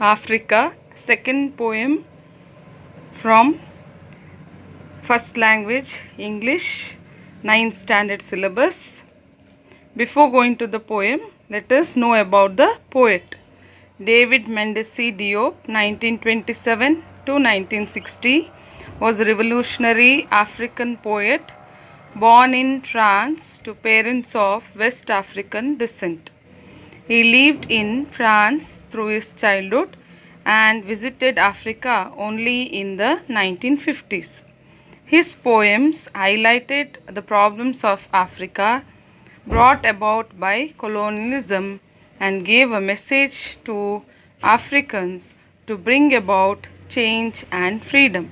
Africa, second poem from first language English, 9th standard syllabus. Before going to the poem, let us know about the poet. David Mendes Diop, 1927 to 1960, was a revolutionary African poet born in France to parents of West African descent. He lived in France through his childhood and visited Africa only in the 1950s. His poems highlighted the problems of Africa brought about by colonialism and gave a message to Africans to bring about change and freedom.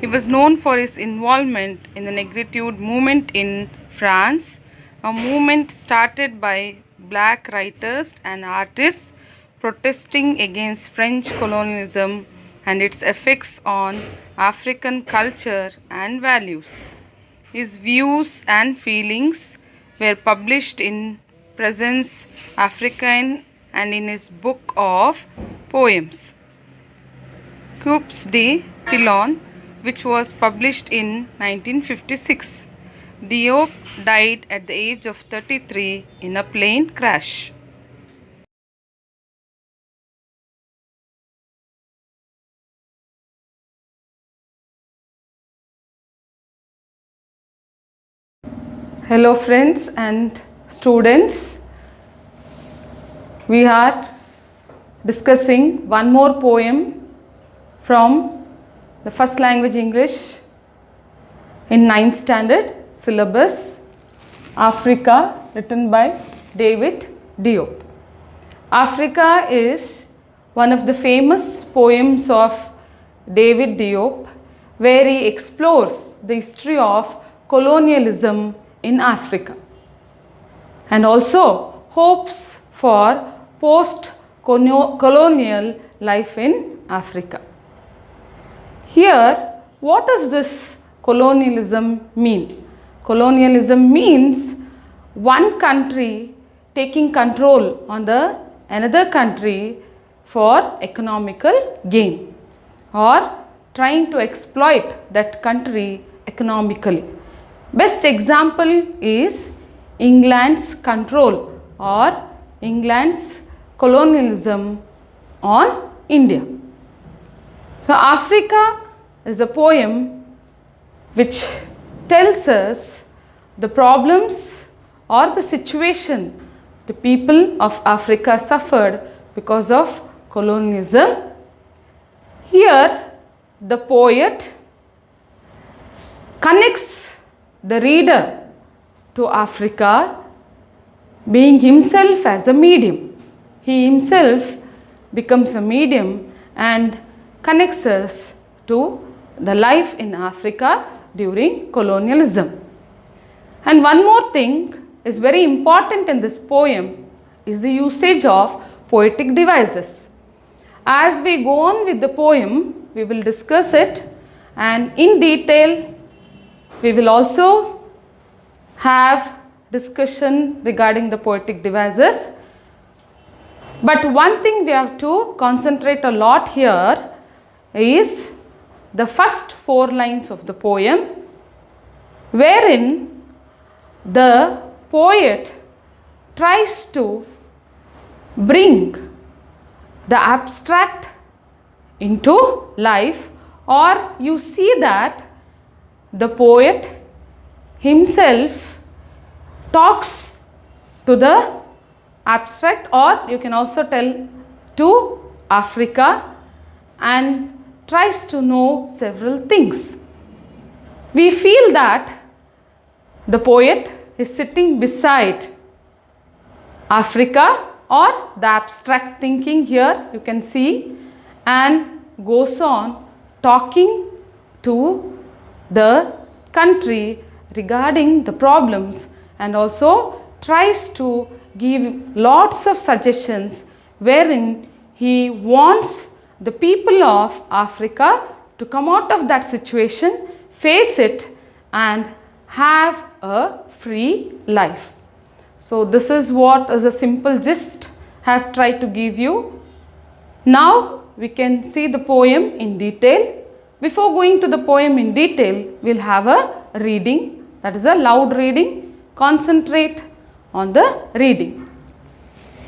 He was known for his involvement in the Negritude movement in France, a movement started by black writers and artists protesting against French colonialism and its effects on African culture and values. His views and feelings were published in Presence Africaine and in his book of poems, Coups de Pilon, which was published in 1956. Diop died at the age of 33 in a plane crash. Hello friends and students, we are discussing one more poem from the first language English in 9th standard syllabus, Africa, written by David Diop. Africa is one of the famous poems of David Diop, where he explores the history of colonialism in Africa and also hopes for post-colonial life in Africa. Here, what does this colonialism mean? Colonialism means one country taking control on the another country for economical gain or trying to exploit that country economically. Best example is England's control or England's colonialism on India. So Africa is a poem which tells us the problems or the situation the people of Africa suffered because of colonialism. Here the poet connects the reader to Africa, being himself as a medium. He himself becomes a medium and connects us to the life in Africa during colonialism. And one more thing is very important in this poem is the usage of poetic devices. As we go on with the poem, we will discuss it, and in detail we will also have discussion regarding the poetic devices. But one thing we have to concentrate a lot here is the first 4 lines of the poem, wherein the poet tries to bring the abstract into life, or you see that the poet himself talks to the abstract, or you can also tell to Africa, and tries to know several things. We feel that the poet is sitting beside Africa, or the abstract thinking here you can see, and goes on talking to the country regarding the problems, and also tries to give lots of suggestions wherein he wants the people of Africa to come out of that situation, face it, and have a free life. So this is what is a simple gist I have tried to give you Now we can see the poem in detail. Before going to the poem in detail, we'll have a reading, that is a loud reading. Concentrate on the reading.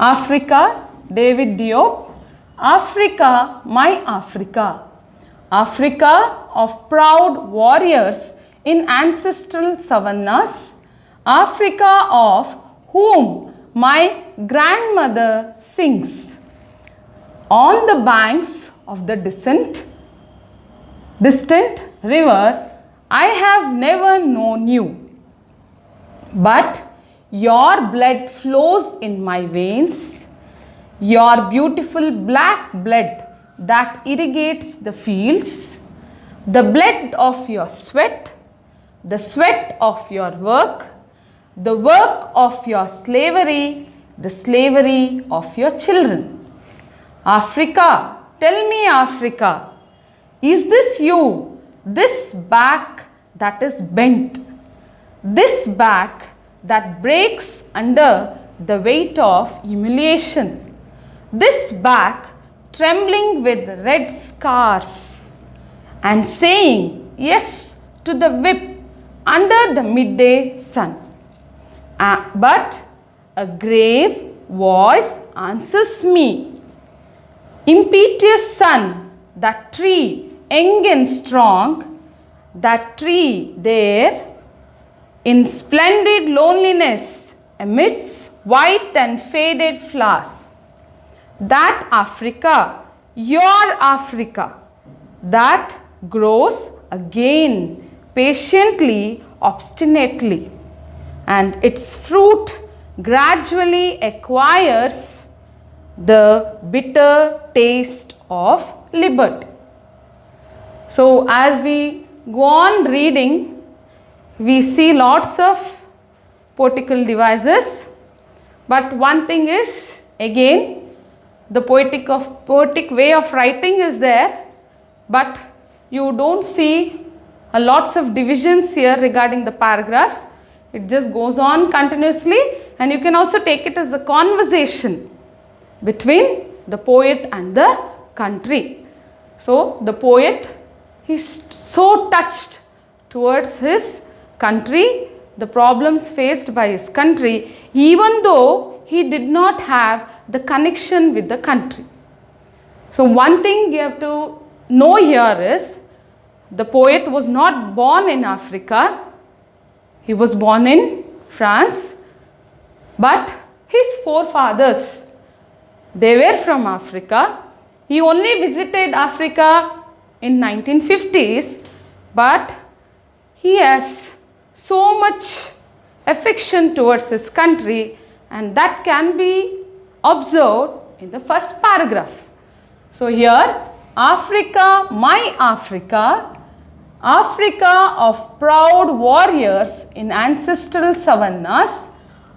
Africa, David Diop. Africa, my Africa. Africa of proud warriors in ancestral savannas. Africa of whom my grandmother sings. On the banks of the distant river, I have never known you. But your blood flows in my veins, your beautiful black blood that irrigates the fields, the blood of your sweat, the sweat of your work, the work of your slavery, the slavery of your children. Africa, tell me Africa, is this you, this back that is bent, this back that breaks under the weight of humiliation, this back trembling with red scars and saying yes to the whip under the midday sun. But a grave voice answers me. Impetuous sun, that tree, young and strong, that tree there, in splendid loneliness, amidst white and faded flowers. That Africa, your Africa, that grows again, patiently, obstinately, and its fruit gradually acquires the bitter taste of liberty. So as we go on reading, we see lots of poetical devices, but one thing is, again, the poetic way of writing is there, but you don't see lots of divisions here regarding the paragraphs. It just goes on continuously, and you can also take it as a conversation between the poet and the country. So the poet is so touched towards his country, the problems faced by his country, even though he did not have the connection with the country. So one thing you have to know here is, the poet was not born in Africa, he was born in France, but his forefathers, they were from Africa. He only visited Africa in 1950s, but he has so much affection towards his country, and that can be observed in the first paragraph. So here, Africa, my Africa, Africa of proud warriors in ancestral savannas,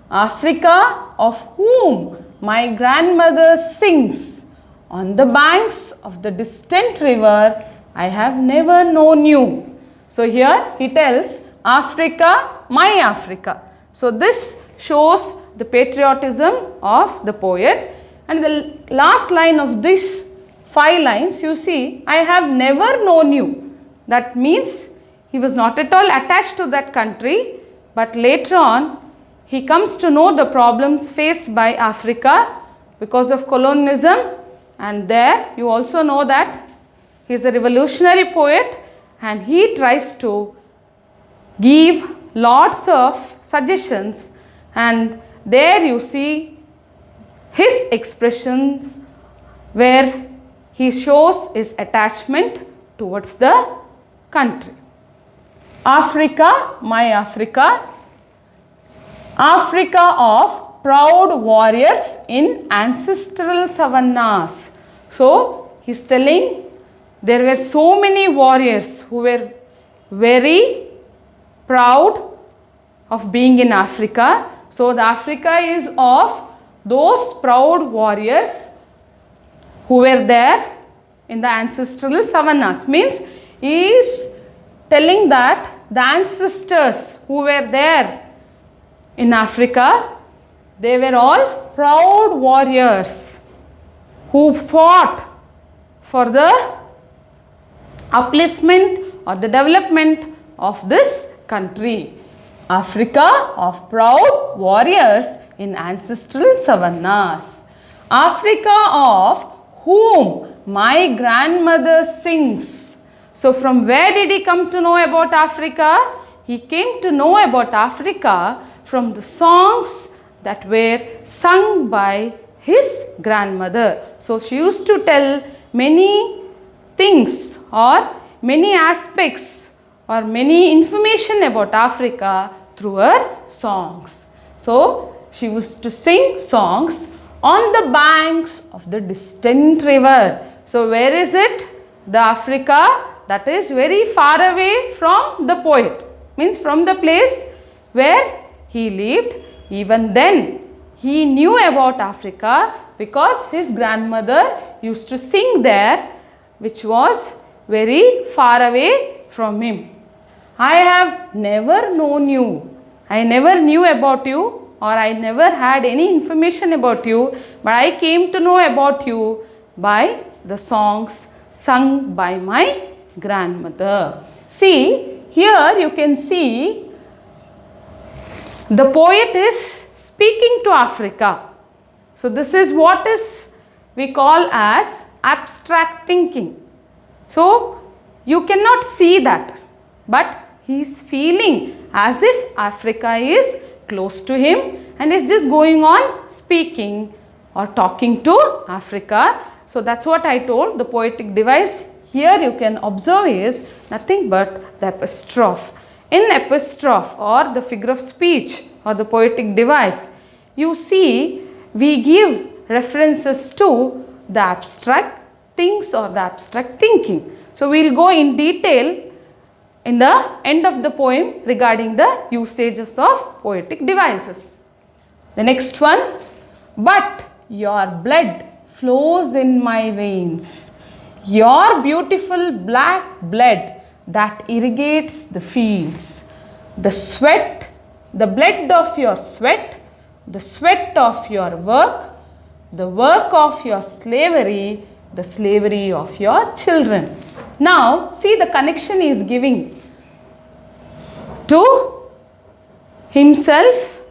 Africa of whom my grandmother sings, on the banks of the distant river, I have never known you. So here he tells Africa, my Africa. So this shows the patriotism of the poet. And the last line of these 5 lines, you see, I have never known you. That means he was not at all attached to that country, but later on he comes to know the problems faced by Africa because of colonialism, and there you also know that he is a revolutionary poet and he tries to give lots of suggestions, and there you see his expressions where he shows his attachment towards the country. Africa, my Africa, Africa of proud warriors in ancestral savannas. So he is telling there were so many warriors who were very proud of being in Africa. So the Africa is of those proud warriors who were there in the ancestral savannas. Means he is telling that the ancestors who were there in Africa, they were all proud warriors who fought for the upliftment or the development of this country. Africa of proud warriors in ancestral savannas. Africa of whom my grandmother sings. So from where did he come to know about Africa? He came to know about Africa from the songs that were sung by his grandmother. So she used to tell many things or many aspects or many information about Africa through her songs. So she used to sing songs on the banks of the distant river. So where is it? The Africa that is very far away from the poet, means from the place where he lived. Even then he knew about Africa because his grandmother used to sing there, which was very far away from him. I have never known you. I never knew about you, or I never had any information about you, but I came to know about you by the songs sung by my grandmother. See, here you can see the poet is speaking to Africa. So this is what is we call as abstract thinking. So you cannot see that, but he is feeling as if Africa is close to him and is just going on speaking or talking to Africa. So that's what I told. The poetic device here you can observe is nothing but the epistrophe. In epistrophe or the figure of speech or the poetic device, you see we give references to the abstract things or the abstract thinking. So we will go in detail in the end of the poem regarding the usages of poetic devices. The next one, but your blood flows in my veins, your beautiful black blood that irrigates the fields, the sweat, the blood of your sweat, the sweat of your work, the work of your slavery, the slavery of your children. Now, see the connection he is giving to himself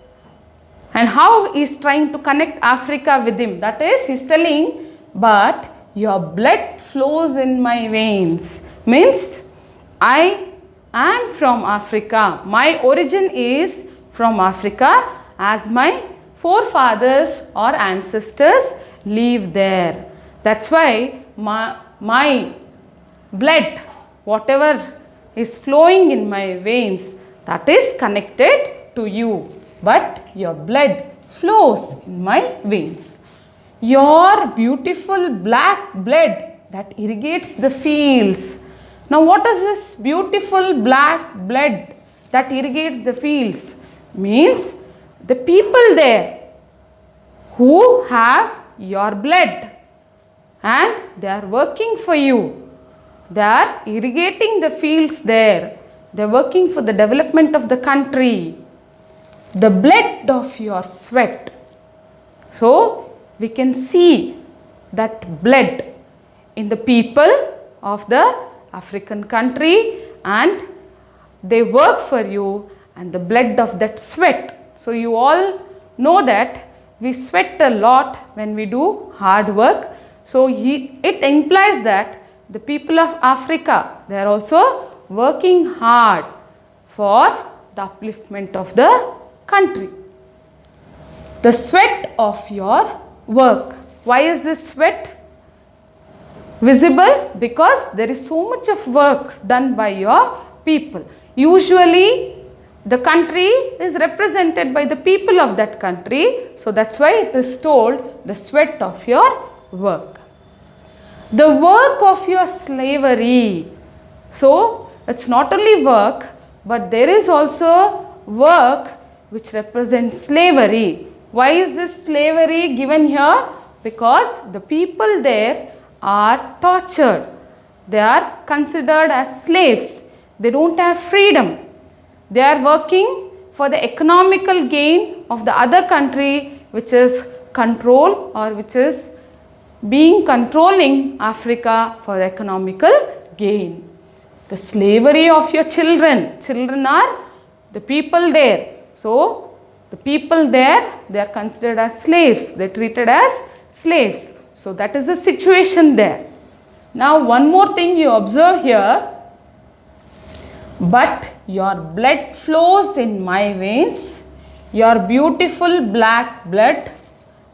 and how he is trying to connect Africa with him. That is, he is telling, but your blood flows in my veins. Means, I am from Africa. My origin is from Africa, as my forefathers or ancestors live there. That's why my blood, whatever is flowing in my veins, that is connected to you. But your blood flows in my veins. Your beautiful black blood that irrigates the fields. Now what is this beautiful black blood that irrigates the fields? Means the people there who have your blood and they are working for you. They are irrigating the fields there. They are working for the development of the country. The blood of your sweat. So we can see that blood in the people of the African country, and they work for you, and the blood of that sweat. So you all know that we sweat a lot when we do hard work. So it implies that the people of Africa, they are also working hard for the upliftment of the country. The sweat of your work. Why is this sweat visible? Because there is so much of work done by your people. Usually the country is represented by the people of that country. So that's why it is told the sweat of your work. The work of your slavery. So it's not only work, but there is also work which represents slavery. Why is this slavery given here? Because the people there are tortured. They are considered as slaves. They don't have freedom. They are working for the economical gain of the other country, which is control or which is being controlling Africa for economical gain. The slavery of your children. Children are the people there. So, the people there, they are considered as slaves. They are treated as slaves. So, that is the situation there. Now, one more thing you observe here. But your blood flows in my veins, your beautiful black blood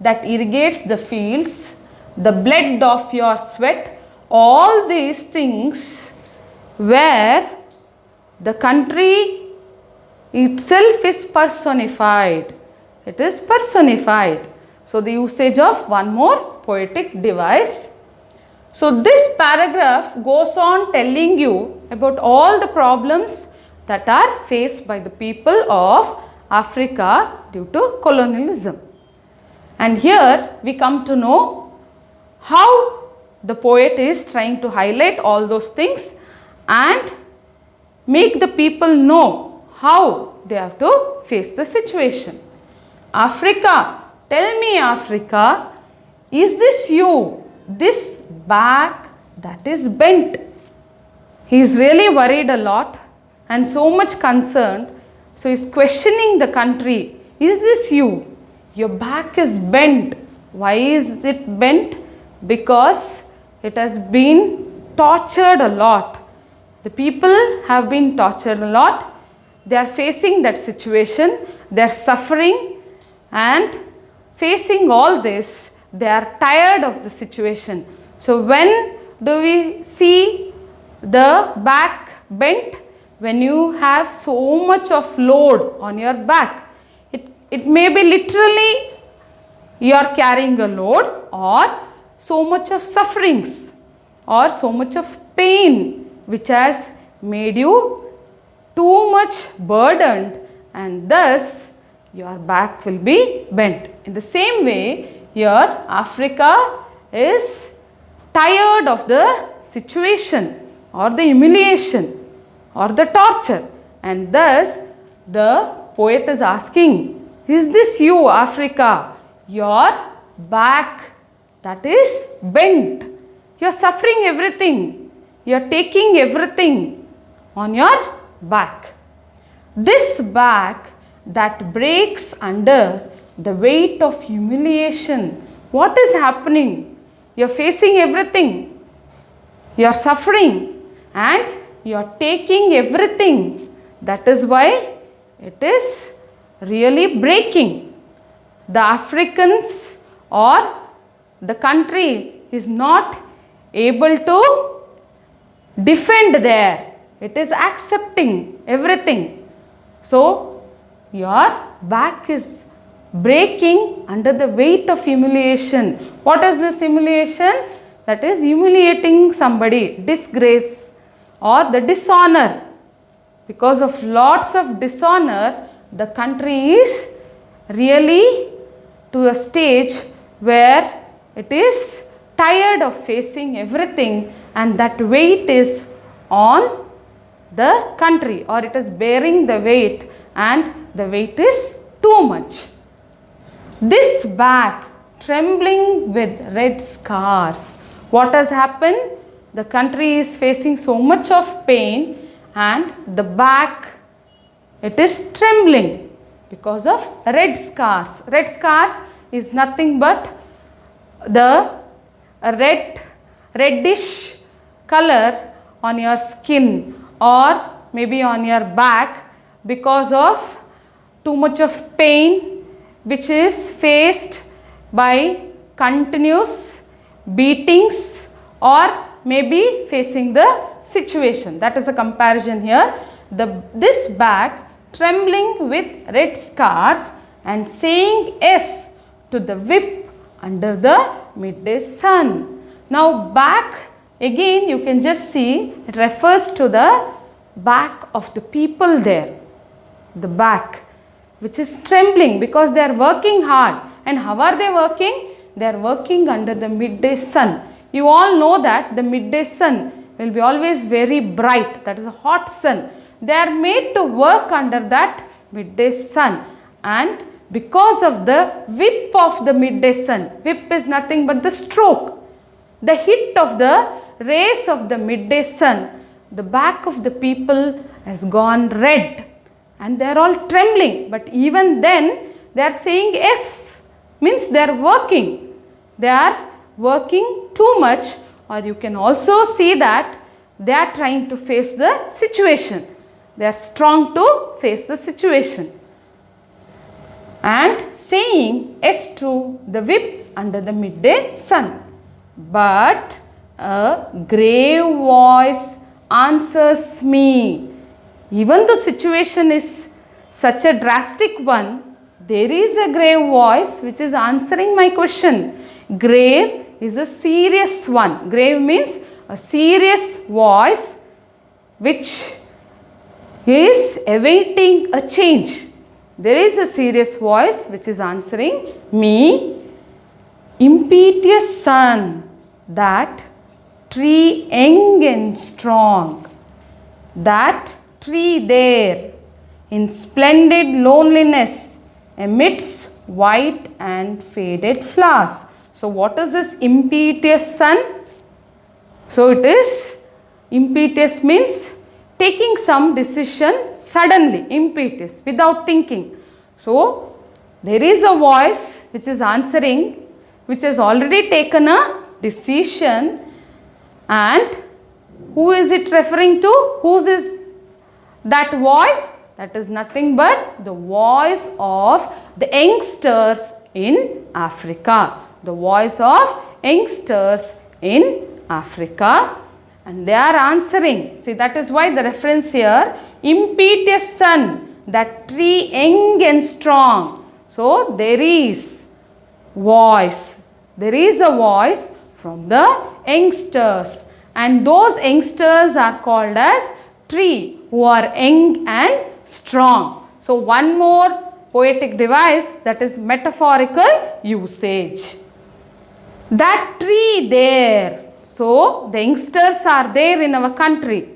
that irrigates the fields, the blood of your sweat, all these things where the country itself is personified. It is personified. So, the usage of one more poetic device. So, this paragraph goes on telling you about all the problems that are faced by the people of Africa due to colonialism. And here we come to know how the poet is trying to highlight all those things and make the people know how they have to face the situation. Africa, tell me Africa, is this you? This back that is bent. He is really worried a lot and so much concerned. So, he is questioning the country. Is this you? Your back is bent. Why is it bent? Because it has been tortured a lot. The people have been tortured a lot. They are facing that situation. They are suffering and facing all this. They are tired of the situation. So, when do we see the back bent? When you have so much of load on your back. It may be literally you are carrying a load or so much of sufferings or so much of pain which has made you too much burdened and thus your back will be bent. In the same way, here Africa is tired of the situation or the humiliation or the torture and thus the poet is asking, is this you Africa? Your back that is bent. You are suffering everything. You are taking everything on your back. This back that breaks under the weight of humiliation. What is happening? You are facing everything. You are suffering and you are taking everything. That is why it is really breaking. The Africans or the country is not able to defend there. It is accepting everything. So, your back is breaking under the weight of humiliation. What is this humiliation? That is humiliating somebody, disgrace or the dishonor. Because of lots of dishonor, the country is really to a stage where it is tired of facing everything and that weight is on the country or it is bearing the weight and the weight is too much. This back trembling with red scars. What has happened? The country is facing so much of pain and the back, it is trembling because of red scars. Red scars is nothing but the reddish color on your skin or maybe on your back because of too much of pain which is faced by continuous beatings or maybe facing the situation. That is a comparison here. This back trembling with red scars and saying yes to the whip under the midday sun. Now back again you can just see it refers to the back of the people there. The back which is trembling because they are working hard. And how are they working? They are working under the midday sun. You all know that the midday sun will be always very bright. That is a hot sun. They are made to work under that midday sun. And because of the whip of the midday sun, whip is nothing but the stroke. the heat of the rays of the midday sun, the back of the people has gone red and they are all trembling. But even then they are saying yes, means they are working. They are working too much, or you can also see that they are trying to face the situation. They are strong to face the situation. And saying yes to the whip under the midday sun. But a grave voice answers me. Even the situation is such a drastic one, there is a grave voice which is answering my question. Grave is a serious one. Grave means a serious voice which is awaiting a change. There is a serious voice which is answering me. Impetuous sun, that tree young and strong, that tree there in splendid loneliness amidst white and faded flowers. So what is this impetuous sun? So it is, impetuous means taking some decision suddenly, impetuous, without thinking. So there is a voice which is answering, which has already taken a decision, and who is it referring to? Whose is that voice? That is nothing but the voice of the youngsters in Africa. The voice of youngsters in Africa, and they are answering. See, that is why the reference here, impetuous sun, that tree young and strong. So there is voice. There is a voice from the youngsters, and those youngsters are called as tree, who are young and strong. So one more poetic device, that is metaphorical usage. That tree there. So the youngsters are there in our country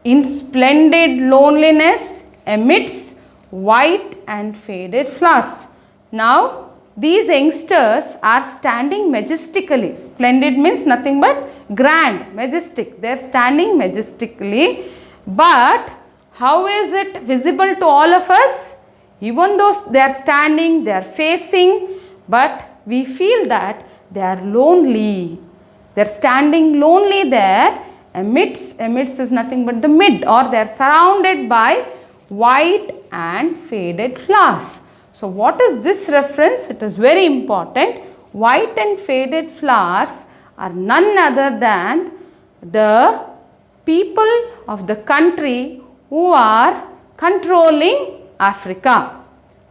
in splendid loneliness amidst white and faded flowers. Now these youngsters are standing majestically. Splendid means nothing but grand, majestic. They are standing majestically. But how is it visible to all of us? Even though they are standing, they are facing, but we feel that they are lonely. They are standing lonely there. Amidst is nothing but the mid, or they are surrounded by white and faded flowers. So what is this reference? It is very important. White and faded flowers are none other than the people of the country who are controlling Africa.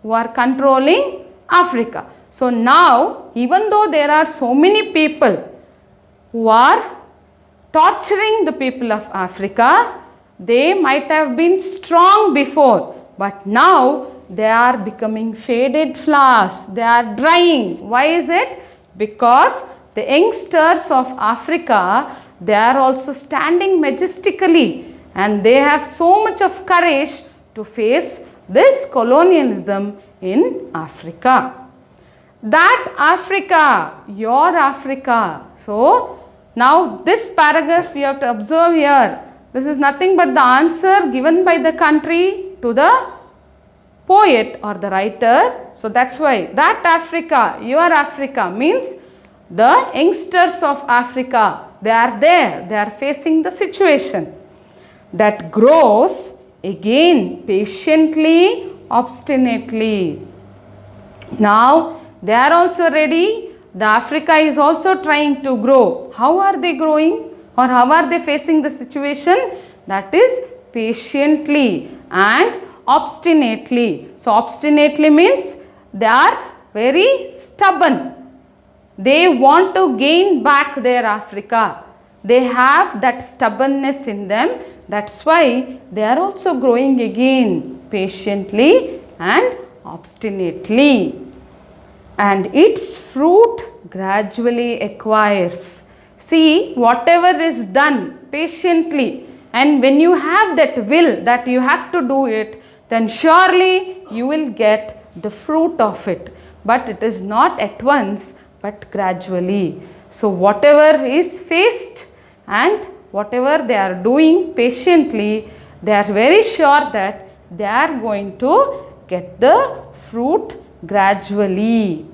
Who are controlling Africa. So now, even though there are so many people who are torturing the people of Africa, they might have been strong before, but now they are becoming faded flowers. They are drying. Why is it? Because the youngsters of Africa, they are also standing majestically, and they have so much of courage to face this colonialism in Africa. That Africa, your Africa. So now this paragraph you have to observe here. This is nothing but the answer given by the country to the poet or the writer. So that's why that Africa, your Africa, means the youngsters of Africa. They are there. They are facing the situation that grows again patiently, obstinately. Now they are also ready. The Africa is also trying to grow. How are they growing, or how are they facing the situation? That is patiently and obstinately. So obstinately means they are very stubborn. They want to gain back their Africa. They have that stubbornness in them. That's why they are also growing again patiently and obstinately. And its fruit gradually acquires. See, whatever is done patiently, and when you have that will that you have to do it, then surely you will get the fruit of it. But it is not at once, but gradually. So whatever is faced and whatever they are doing patiently, they are very sure that they are going to get the fruit gradually.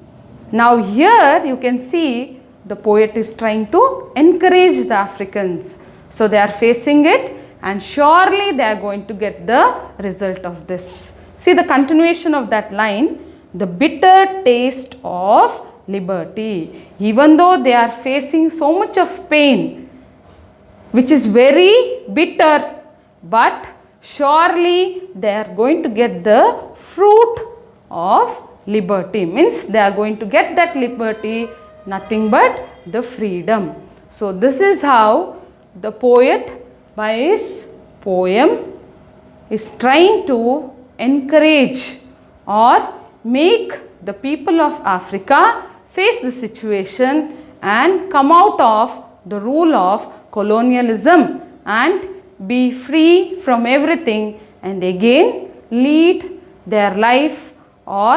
Now here you can see the poet is trying to encourage the Africans. So they are facing it and surely they are going to get the result of this. See the continuation of that line, the bitter taste of liberty. Even though they are facing so much of pain, which is very bitter, but surely they are going to get the fruit of liberty. Means they are going to get that liberty, nothing but the freedom. So this is how the poet by his poem is trying to encourage or make the people of Africa face the situation and come out of the rule of colonialism and be free from everything and again lead their life or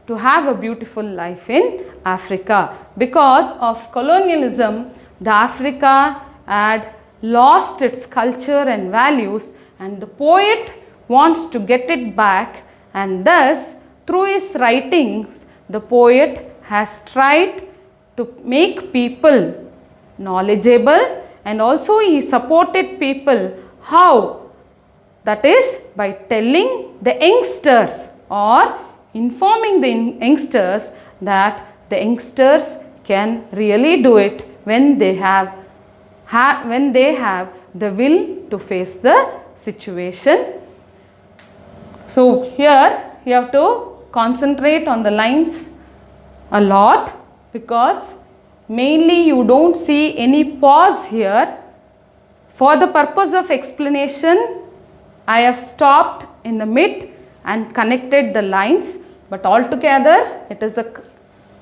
to have a beautiful life in Africa. Because of colonialism, the Africa had lost its culture and values and the poet wants to get it back, and thus through his writings the poet has tried to make people knowledgeable and also he supported people. How? That is by telling the youngsters or informing the youngsters that the youngsters can really do it when they have the will to face the situation. So here you have to concentrate on the lines a lot because mainly you don't see any pause here. For the purpose of explanation, I have stopped in the mid and connected the lines, but altogether it is a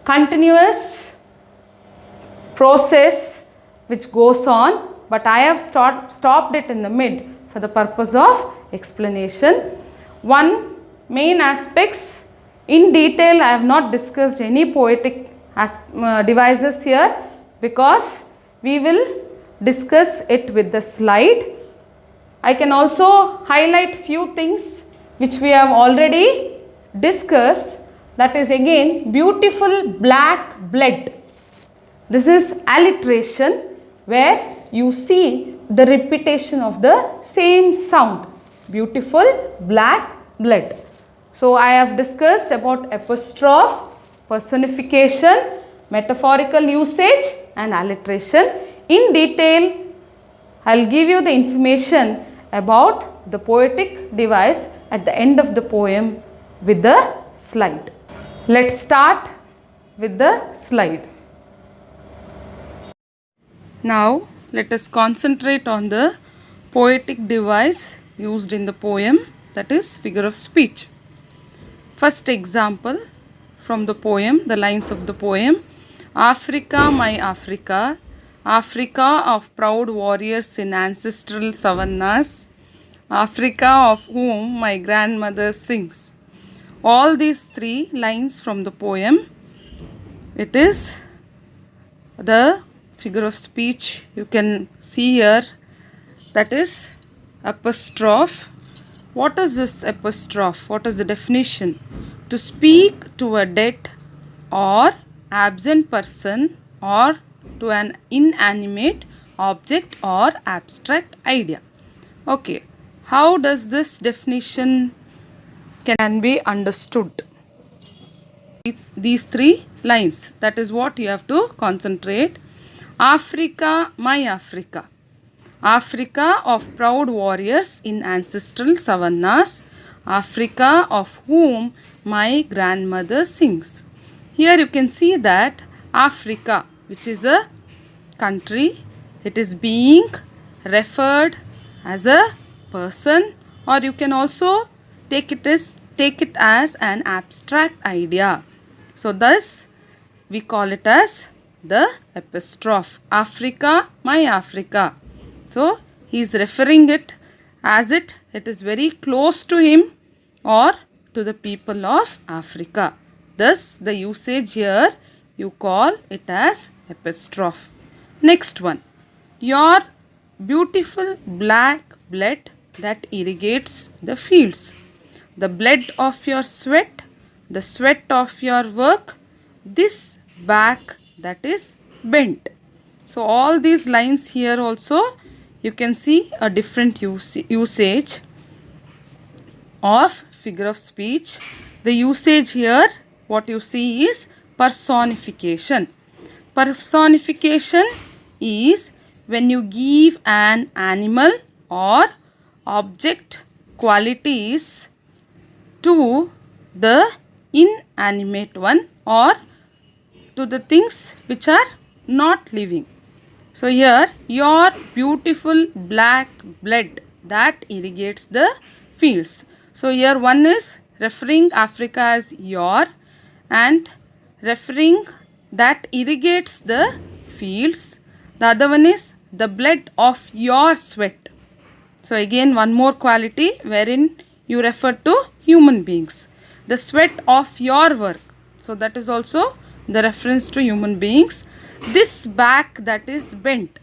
continuous process which goes on, but I have stopped it in the mid for the purpose of explanation. One main aspects in detail, I have not discussed any poetic devices here because we will discuss it with the slide. I can also highlight few things which we have already discussed, that is again beautiful black blood. This is alliteration where you see the repetition of the same sound, beautiful black blood. So I have discussed about apostrophe, personification, metaphorical usage and alliteration. In detail, I will give you the information about the poetic device at the end of the poem with the slide. Let's start with the slide. Now let us concentrate on the poetic device used in the poem, that is figure of speech. First example from the poem, the lines of the poem. Africa, my Africa, Africa of proud warriors in ancestral savannas, Africa of whom my grandmother sings. All these three lines from the poem, it is the figure of speech you can see here, that is apostrophe. What is this apostrophe? What is the definition? To speak to a dead or absent person or to an inanimate object or abstract idea. Okay, how does this definition can be understood? These three lines, that is what you have to concentrate. Africa, my Africa, Africa of proud warriors in ancestral savannas, Africa of whom my grandmother sings. Here you can see that Africa, which is a country, it is being referred as a person, or you can also take it as an abstract idea. So thus we call it as the apostrophe. Africa, my Africa. So he is referring it as it is very close to him or to the people of Africa. Thus the usage here you call it as epistrophe. Next one, your beautiful black blood that irrigates the fields. The blood of your sweat, the sweat of your work, this back that is bent. So all these lines here also you can see a different usage of figure of speech. The usage here, what you see is personification. Personification is when you give an animal or object qualities to the inanimate one or to the things which are not living. So here, your beautiful black blood that irrigates the fields. So here one is referring Africa as your and referring that irrigates the fields. The other one is the blood of your sweat. So again one more quality wherein you refer to human beings. The sweat of your work. So that is also the reference to human beings. This back that is bent.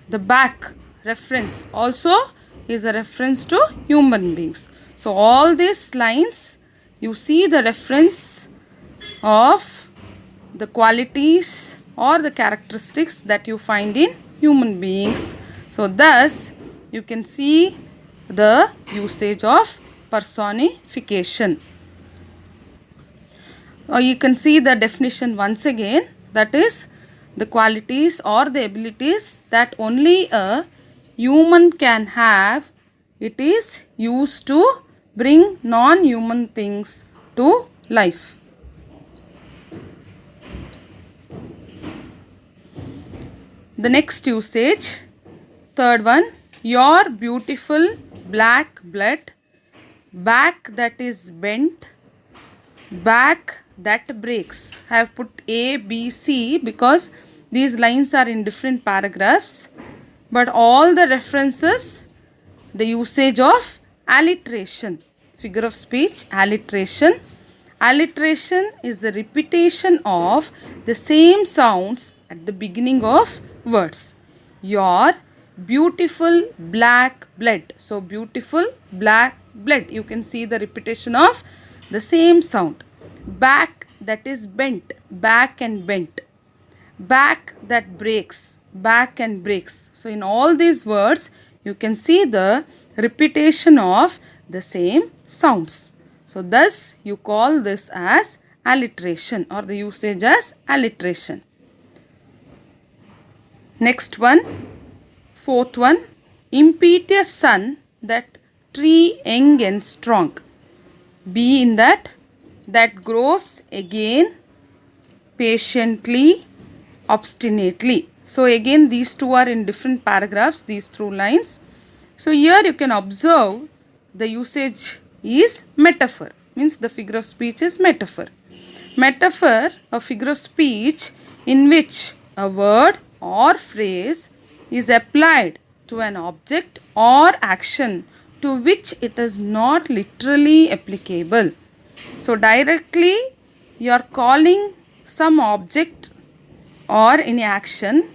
The back reference also is a reference to human beings. So all these lines you see the reference of the qualities or the characteristics that you find in human beings. So thus you can see the usage of personification. You can see the definition once again, that is the qualities or the abilities that only a human can have. It is used to bring non-human things to life. The next usage, third one, your beautiful black blood, back that is bent, back that breaks. I have put A, B, C because these lines are in different paragraphs, but all the references, the usage of alliteration, figure of speech, alliteration. Alliteration is the repetition of the same sounds at the beginning of words. Your beautiful black blood. So beautiful black blood. You can see the repetition of the same sound. Back that is bent, back and bent. Back that breaks, back and breaks. So in all these words you can see the repetition of the same sounds. So thus you call this as alliteration or the usage as alliteration. Next one, fourth one, impetuous sun, that tree young and strong. Be in that grows again patiently, obstinately. So again these two are in different paragraphs, these through lines. So here you can observe the usage is metaphor, means the figure of speech is metaphor. Metaphor, a figure of speech in which a word or phrase is applied to an object or action to which it is not literally applicable. So directly you are calling some object or any action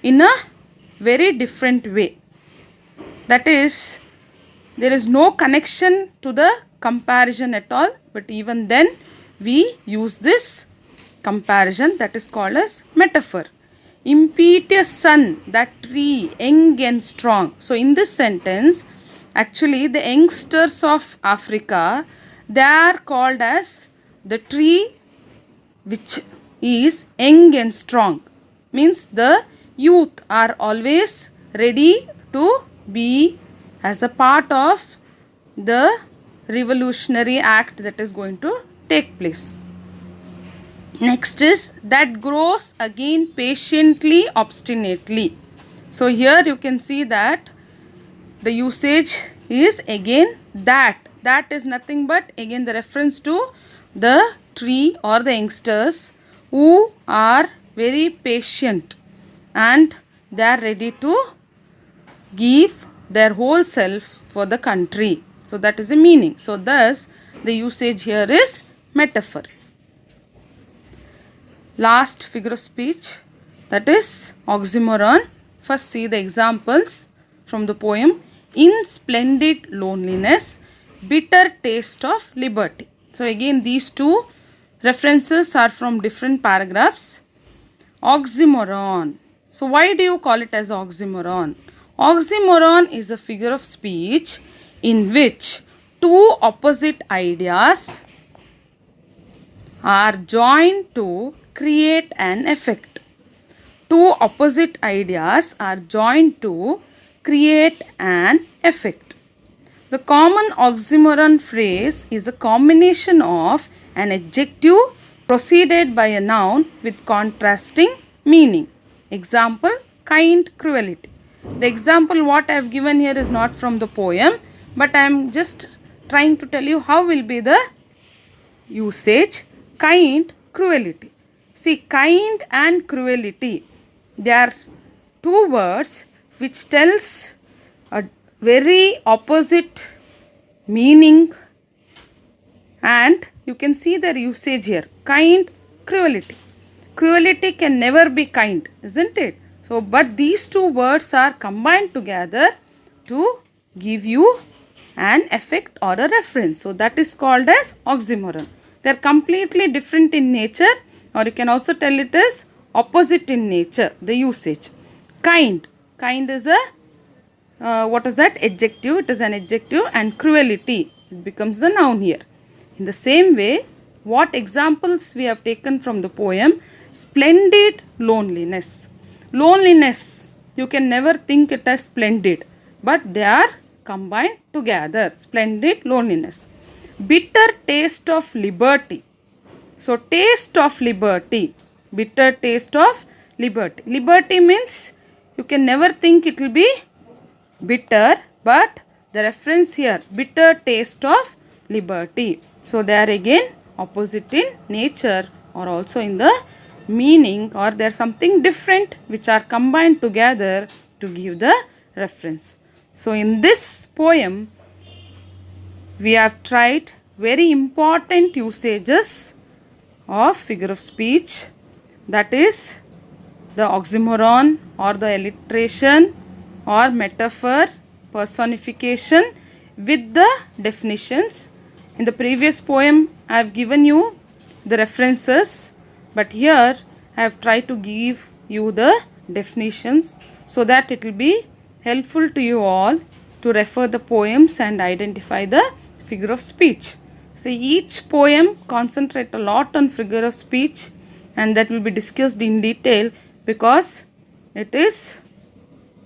in a very different way. That is, there is no connection to the comparison at all, but even then we use this comparison, that is called as metaphor. Impetuous sun, that tree young and strong. So in this sentence, actually the youngsters of Africa, they are called as the tree which is young and strong. Means the youth are always ready to be as a part of the revolutionary act that is going to take place. Next is that grows again patiently, obstinately. So here you can see that the usage is again that. That is nothing but again the reference to the tree or the youngsters who are very patient and they are ready to give their whole self for the country. So that is the meaning. So thus the usage here is metaphor. last figure of speech, that is oxymoron. First see the examples from the poem. In splendid loneliness, bitter taste of liberty. So again these two references are from different paragraphs. Oxymoron. So why do you call it as oxymoron? Oxymoron is a figure of speech in which two opposite ideas are joined to create an effect. Two opposite ideas are joined to create an effect. The common oxymoron phrase is a combination of an adjective preceded by a noun with contrasting meaning. Example, kind, cruelty. The example what I have given here is not from the poem, but I am just trying to tell you how will be the usage. Kind, cruelty. See, kind and cruelty, they are two words which tells a very opposite meaning, and you can see their usage here. Kind, cruelty. Cruelty can never be kind, isn't it? So, but these two words are combined together to give you an effect or a reference. So, that is called as oxymoron. They are completely different in nature, or you can also tell it as opposite in nature, the usage. Kind. Kind is a, what is that? Adjective. It is an adjective, and cruelty, it becomes the noun here. In the same way, what examples we have taken from the poem? Splendid loneliness. Loneliness, you can never think it as splendid, but they are combined together. Splendid loneliness. Bitter taste of liberty. So, taste of liberty. Bitter taste of liberty. Liberty means you can never think it will be bitter, but the reference here, bitter taste of liberty. So, they are again opposite in nature or also in the meaning, or there is something different which are combined together to give the reference. So, in this poem, we have tried very important usages of figure of speech, that is the oxymoron or the alliteration or metaphor, personification with the definitions. In the previous poem, I have given you the references, but here I have tried to give you the definitions so that it will be helpful to you all to refer the poems and identify the figure of speech. So, each poem concentrate a lot on figure of speech, and that will be discussed in detail because it is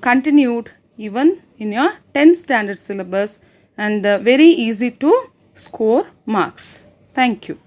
continued even in your 10th standard syllabus and very easy to score marks. Thank you.